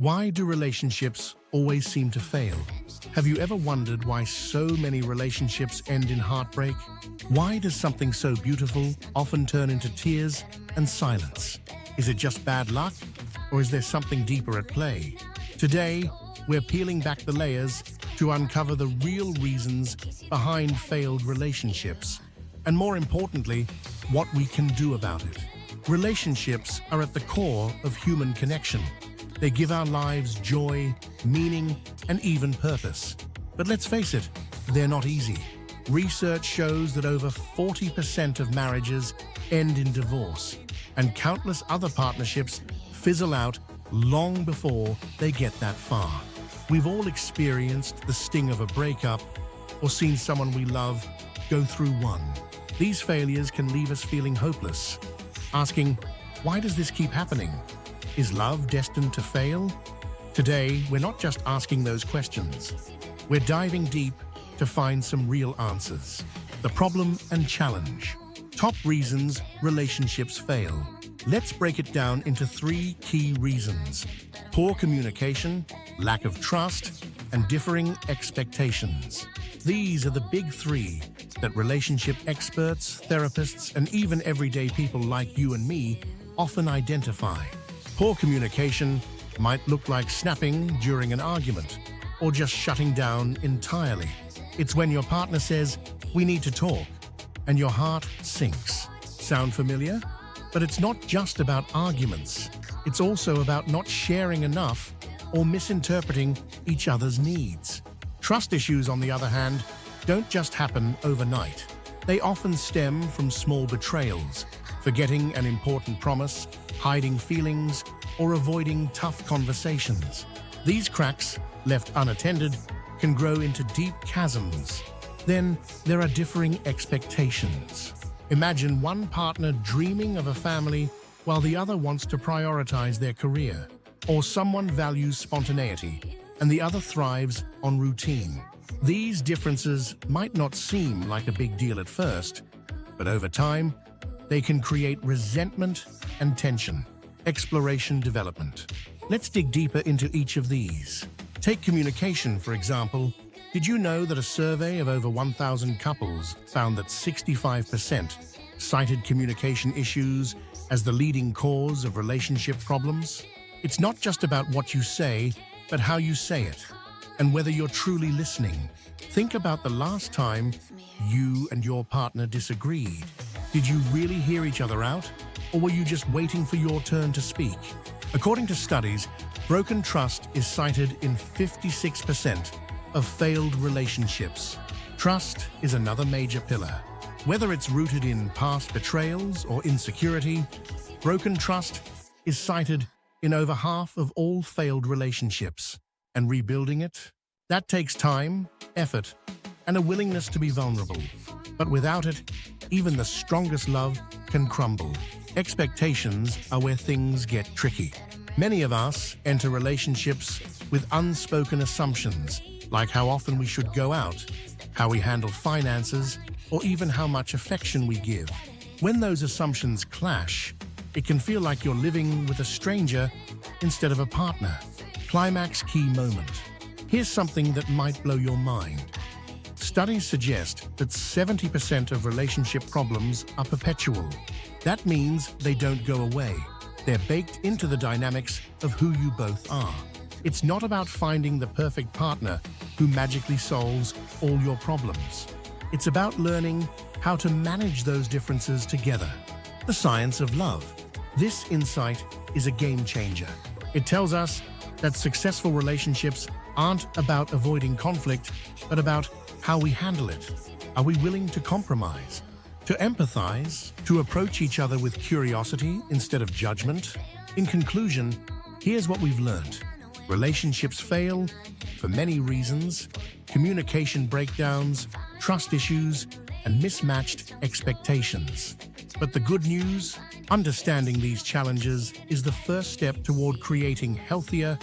Why do relationships always seem to fail? Have you ever wondered why so many relationships end in heartbreak? Why does something so beautiful often turn into tears and silence? Is it just bad luck, or is there something deeper at play? Today, we're peeling back the layers to uncover the real reasons behind failed relationships, and more importantly, what we can do about it. Relationships are at the core of human connection. They give our lives joy, meaning, and even purpose. But let's face it, they're not easy. Research shows that over 40% of marriages end in divorce, and countless other partnerships fizzle out long before they get that far. We've all experienced the sting of a breakup or seen someone we love go through one. These failures can leave us feeling hopeless, asking, why does this keep happening? Is love destined to fail? Today, we're not just asking those questions. We're diving deep to find some real answers. The problem and challenge. Top reasons relationships fail. Let's break it down into 3 key reasons: poor communication, lack of trust, and differing expectations. These are the big 3 that relationship experts, therapists, and even everyday people like you and me often identify. Poor communication might look like snapping during an argument or just shutting down entirely. It's when your partner says, "We need to talk," and your heart sinks. Sound familiar? But it's not just about arguments. It's also about not sharing enough or misinterpreting each other's needs. Trust issues, on the other hand, don't just happen overnight. They often stem from small betrayals, forgetting an important promise, hiding feelings, or avoiding tough conversations. These cracks, left unattended, can grow into deep chasms. Then there are differing expectations. Imagine one partner dreaming of a family while the other wants to prioritize their career, or someone values spontaneity and the other thrives on routine. These differences might not seem like a big deal at first, but over time, they can create resentment and tension. Exploration development. Let's dig deeper into each of these. Take communication, for example. Did you know that a survey of over 1,000 couples found that 65% cited communication issues as the leading cause of relationship problems? It's not just about what you say, but how you say it, and whether you're truly listening. Think about the last time you and your partner disagreed. Did you really hear each other out, or were you just waiting for your turn to speak? According to studies, broken trust is cited in 56% of failed relationships. Trust is another major pillar. Whether it's rooted in past betrayals or insecurity, broken trust is cited in over half of all failed relationships. And rebuilding it? That takes time, effort, and a willingness to be vulnerable. But without it, even the strongest love can crumble. Expectations are where things get tricky. Many of us enter relationships with unspoken assumptions, like how often we should go out, how we handle finances, or even how much affection we give. When those assumptions clash, it can feel like you're living with a stranger instead of a partner. Climax key moment. Here's something that might blow your mind. Studies suggest that 70% of relationship problems are perpetual. That means they don't go away. They're baked into the dynamics of who you both are. It's not about finding the perfect partner who magically solves all your problems. It's about learning how to manage those differences together. The science of love. This insight is a game changer. It tells us that successful relationships aren't about avoiding conflict, but about how we handle it. Are we willing to compromise, to empathize, to approach each other with curiosity instead of judgment? In conclusion, here's what we've learned. Relationships fail for many reasons: communication breakdowns, trust issues, and mismatched expectations. But the good news? Understanding these challenges is the first step toward creating healthier,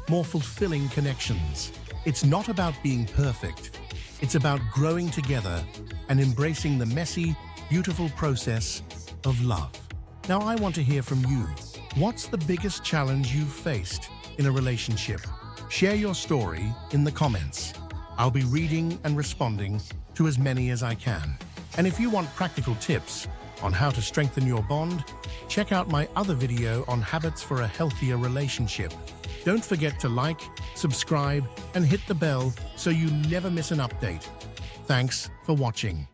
more fulfilling connections. It's not about being perfect. It's about growing together and embracing the messy, beautiful process of love. Now, I want to hear from you. What's the biggest challenge you've faced in a relationship? Share your story in the comments. I'll be reading and responding to as many as I can. And if you want practical tips on how to strengthen your bond, check out my other video on habits for a healthier relationship. Don't forget to like, subscribe, and hit the bell so you never miss an update. Thanks for watching.